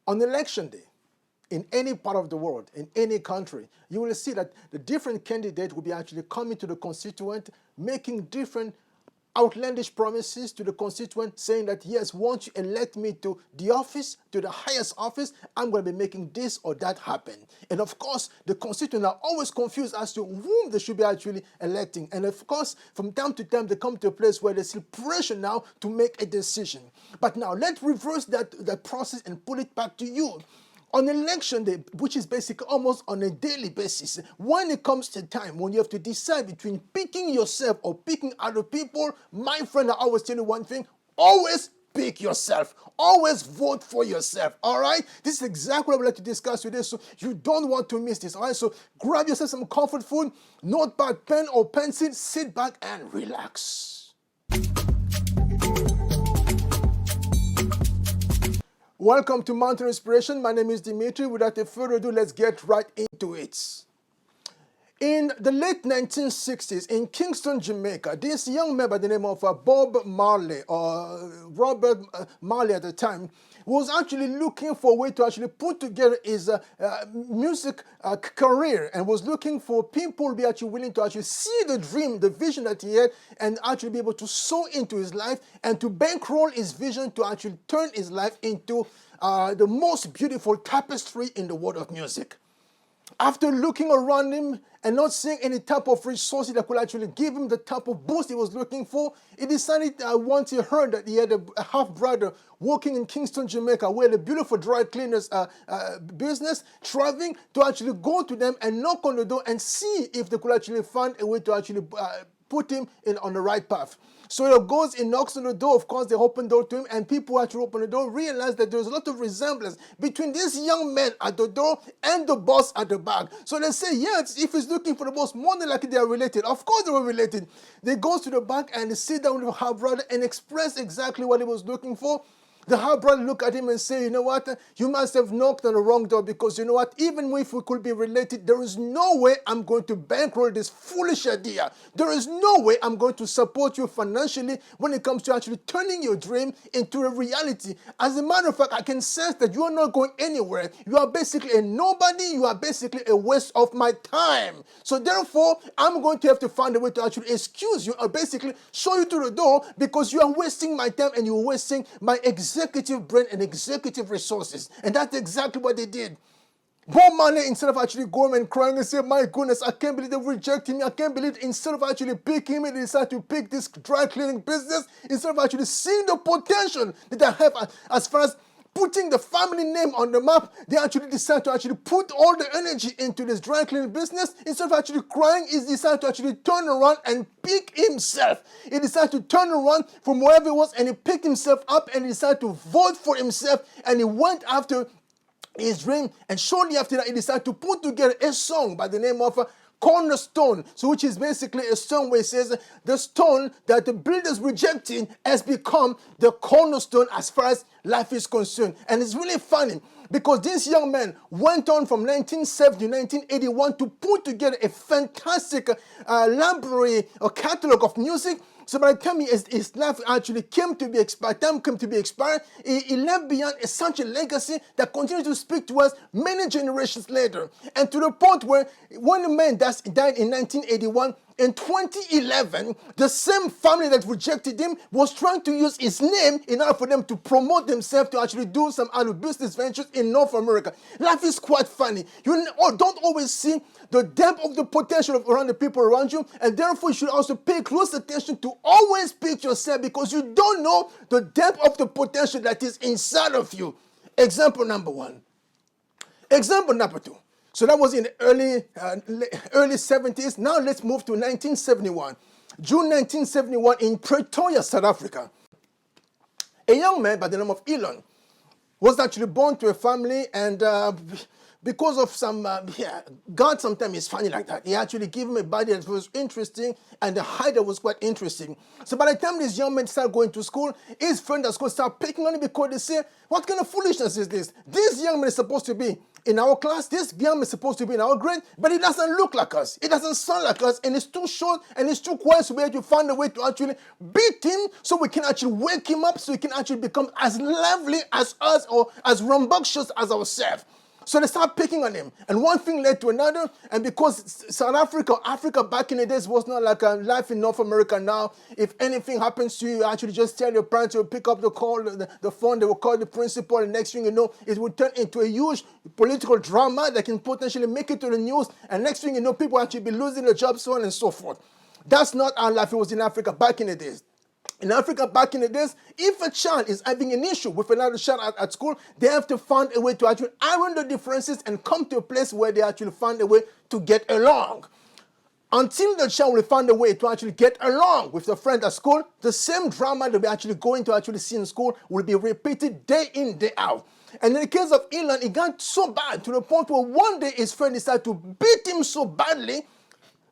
On election day, in any part of the world, in any country, you will see that the different candidates will be actually coming to the constituent, making different outlandish promises to the constituent, saying that, yes, once you elect me to the office, to the highest office, I'm going to be making this or that happen. And of course, the constituents are always confused as to whom they should be actually electing. And of course, from time to time, they come to a place where there's pressure now to make a decision. But now, let's reverse that process and put it back to you. On election day, which is basically almost on a daily basis, when it comes to time when you have to decide between picking yourself or picking other people, my friend, I always tell you one thing: always pick yourself. Always vote for yourself, all right? This is exactly what I would like to discuss today, so you don't want to miss this, all right? So grab yourself some comfort food, notepad, pen, or pencil, sit back and relax. Welcome to Mountain Inspiration. My name is Dimitri. Without further ado, let's get right into it. In the late 1960s, in Kingston, Jamaica, this young man by the name of Bob Marley, or Robert Marley at the time, was actually looking for a way to actually put together his music career, and was looking for people to be actually willing to actually see the dream, the vision that he had, and actually be able to sow into his life and to bankroll his vision to actually turn his life into the most beautiful tapestry in the world of music. After looking around him and not seeing any type of resources that could actually give him the type of boost he was looking for, he decided once he heard that he had a half-brother working in Kingston, Jamaica, where the beautiful dry cleaners business, traveling to actually go to them and knock on the door and see if they could actually find a way to actually put him on the right path. So he goes, he knocks on the door. Of course, they open the door to him, and people who actually open the door realize that there's a lot of resemblance between this young man at the door and the boss at the back. So they say, yes, if he's looking for the boss, more than likely they are related. Of course they were related. They go to the back and they sit down with her brother and express exactly what he was looking for. The half brother look at him and say, you know what, you must have knocked on the wrong door, because you know what, even if we could be related, there is no way I'm going to bankroll this foolish idea. There is no way I'm going to support you financially when it comes to actually turning your dream into a reality. As a matter of fact, I can sense that you are not going anywhere. You are basically a nobody. You are basically a waste of my time. So therefore, I'm going to have to find a way to actually excuse you, or basically show you to the door, because you are wasting my time and you're wasting my executive brain and executive resources. And that's exactly what they did. Bob Marley, instead of actually going and crying and saying, my goodness, I can't believe they rejected me, I can't believe, instead of actually picking me, they decided to pick this dry cleaning business, instead of actually seeing the potential that I have as far as putting the family name on the map, they actually decide to actually put all the energy into this dry cleaning business. Instead of actually crying, he decided to actually turn around and pick himself. He decided to turn around from wherever he was, and he picked himself up and he decided to vote for himself, and he went after his dream. And shortly after that, he decided to put together a song by the name of Cornerstone, so which is basically a song where it says the stone that the builders rejected has become the cornerstone as far as life is concerned. And it's really funny, because this young man went on from 1970 to 1981 to put together a fantastic library or catalog of music. So by the time his life actually came to be expired, he left behind such a legacy that continues to speak to us many generations later. And to the point where when the man died in 1981, in 2011, the same family that rejected him was trying to use his name in order for them to promote themselves to actually do some other business ventures in North America. Life is quite funny. You don't always see the depth of the potential around the people around you, and therefore you should also pay close attention to always pick yourself, because you don't know the depth of the potential that is inside of you. Example number one. Example number two. So that was in the early 70s. Now let's move to 1971. June 1971 in Pretoria, South Africa. A young man by the name of Elon was actually born to a family, and because of some, God sometimes is funny like that. He actually gave him a body that was interesting, and the height that was quite interesting. So by the time this young man started going to school, his friend at school started picking on him because they say, what kind of foolishness is this? This young man is supposed to be in our class, this young man is supposed to be in our grade, but he doesn't look like us. He doesn't sound like us, and he's too short and he's too quiet, so we have to find a way to actually beat him so we can actually wake him up so he can actually become as lively as us or as rambunctious as ourselves. So they start picking on him. And one thing led to another. And because South Africa back in the days was not like life in North America now. If anything happens to you, you actually just tell your parents, you'll pick up the call, the phone, they will call the principal. And next thing you know, it will turn into a huge political drama that can potentially make it to the news. And next thing you know, people actually be losing their jobs, so on and so forth. That's not how life was in Africa back in the days. In Africa back in the days, if a child is having an issue with another child at school, they have to find a way to actually iron the differences and come to a place where they actually find a way to get along. Until the child will find a way to actually get along with the friend at school, the same drama that we're actually going to actually see in school will be repeated day in, day out. And in the case of Elon, it got so bad to the point where one day his friend decided to beat him so badly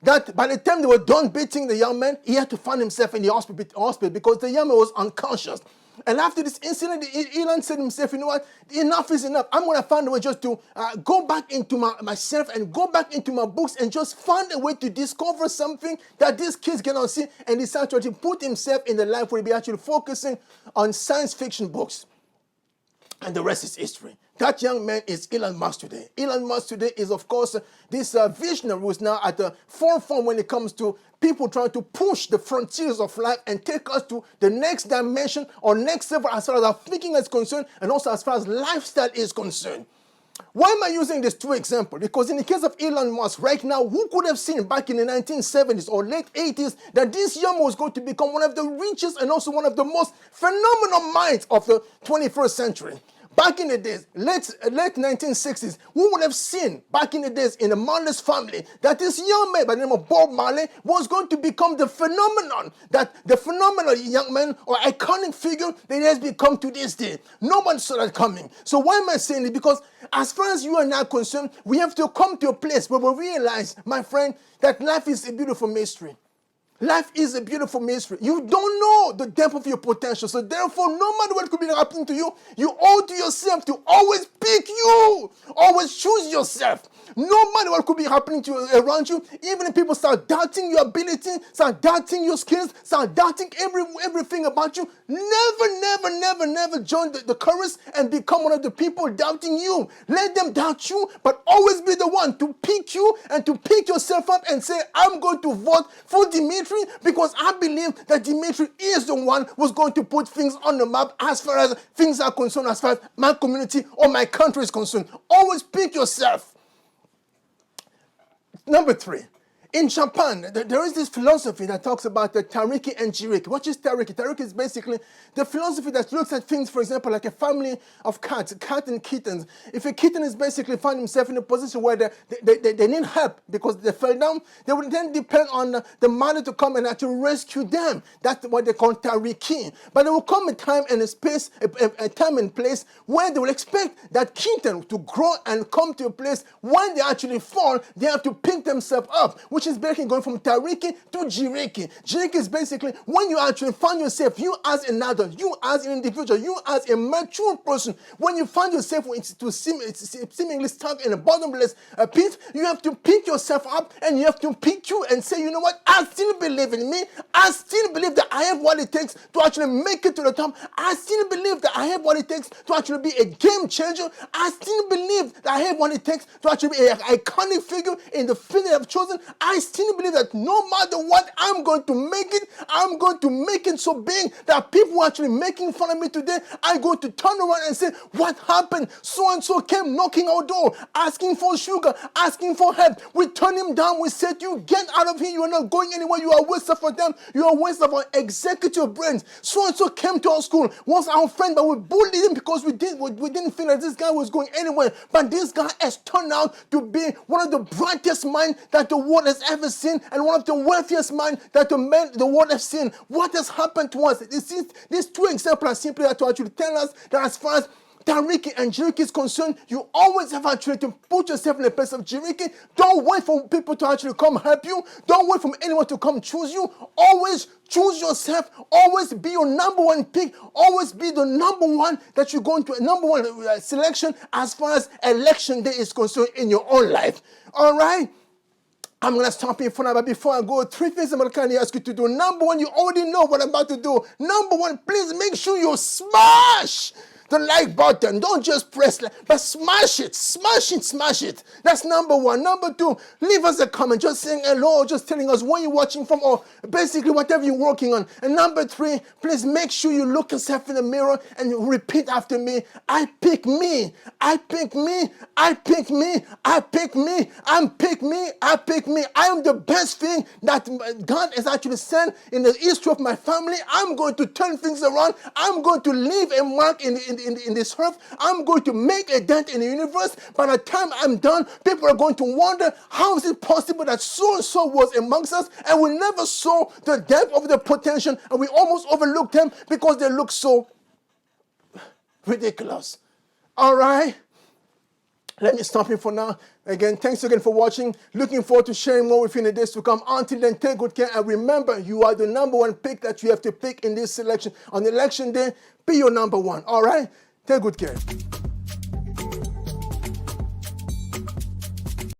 that by the time they were done beating the young man, he had to find himself in the hospital because the young man was unconscious. And after this incident, Elon said to himself, you know what, enough is enough. I'm going to find a way just to go back into myself and go back into my books and just find a way to discover something that these kids cannot see. And he started to put himself in the life where he'll be actually focusing on science fiction books. And the rest is history. That young man is Elon Musk today. Elon Musk today is, of course, this visionary who is now at the forefront when it comes to people trying to push the frontiers of life and take us to the next dimension or next level as far as our thinking is concerned and also as far as lifestyle is concerned. Why am I using these two examples? Because in the case of Elon Musk, right now, who could have seen back in the 1970s or late 80s that this young man was going to become one of the richest and also one of the most phenomenal minds of the 21st century? Back in the days, late 1960s, who would have seen back in the days in the Marley's family that this young man by the name of Bob Marley was going to become the phenomenon, that the phenomenal young man or iconic figure that he has become to this day. No one saw that coming. So why am I saying it? Because as far as you are now concerned, we have to come to a place where we realize, my friend, that life is a beautiful mystery. Life is a beautiful mystery. You don't know the depth of your potential. So therefore, no matter what could be happening to you, you owe to yourself to always pick you. Always choose yourself. No matter what could be happening to you around you, even if people start doubting your ability, start doubting your skills, start doubting everything about you, never join the chorus and become one of the people doubting you. Let them doubt you, but always be the one to pick you and to pick yourself up and say, I'm going to vote for Dimitri because I believe that Dimitri is the one who's going to put things on the map as far as things are concerned, as far as my community or my country is concerned. Always pick yourself. Number 3. In Japan, there is this philosophy that talks about the Tariki and Jiriki. What is Tariki? Tariki is basically the philosophy that looks at things, for example, like a family of cats, cat and kittens. If a kitten is basically find himself in a position where they need help because they fell down, they would then depend on the mother to come and actually rescue them. That's what they call Tariki. But there will come a time and a space, a time and place where they will expect that kitten to grow and come to a place when they actually fall, they have to pick themselves up, which is basically going from Tariki to Jiriki. Jiriki is basically when you actually find yourself, you as an adult, you as an individual, you as a mature person, when you find yourself seemingly stuck in a bottomless pit, you have to pick yourself up and you have to pick you and say, you know what, I still believe in me. I still believe that I have what it takes to actually make it to the top. I still believe that I have what it takes to actually be a game changer. I still believe that I have what it takes to actually be an iconic figure in the field that I've chosen. I still believe that no matter what, I'm going to make it. I'm going to make it so big that people are actually making fun of me today. I'm going to turn around and say, what happened? So-and-so came knocking our door, asking for sugar, asking for help. We turned him down. We said, you get out of here. You are not going anywhere. You are a waste of our time. You are a waste of our executive brains. So-and-so came to our school, was our friend, but we bullied him because we didn't feel that this guy was going anywhere. But this guy has turned out to be one of the brightest minds that the world has ever seen and one of the wealthiest minds that the world has seen. What has happened to us? These two examples are simply to actually tell us that as far as Tariki and Jiriki is concerned, you always have actually to put yourself in the place of Jiriki. Don't wait for people to actually come help you. Don't wait for anyone to come choose you. Always choose yourself. Always be your number one pick. Always be the number one that you're going to, number one selection as far as election day is concerned in your own life. All right? I'm going to stop here for now, but before I go, 3 things I'm going to kindly ask you to do. Number one, you already know what I'm about to do. Number one, please make sure you smash the like button. Don't just press like, but smash it, smash it, smash it. That's number one. Number two, leave us a comment, just saying hello, or just telling us where you're watching from, or basically whatever you're working on. And number three, please make sure you look yourself in the mirror and repeat after me. I pick me. I pick me. I pick me. I pick me. I pick me. I pick me. I am the best thing that God has actually sent in the history of my family. I'm going to turn things around. I'm going to leave a mark in this earth. I'm going to make a dent in the universe. By the time I'm done, people are going to wonder, how is it possible that so-and-so was amongst us and we never saw the depth of the potential, and we almost overlooked them because they look so ridiculous. All right? Let me stop here for now. Again, thanks again for watching. Looking forward to sharing more with you in the days to come. Until then, take good care. And remember, you are the number one pick that you have to pick in this selection. On election day, be your number one. All right? Take good care.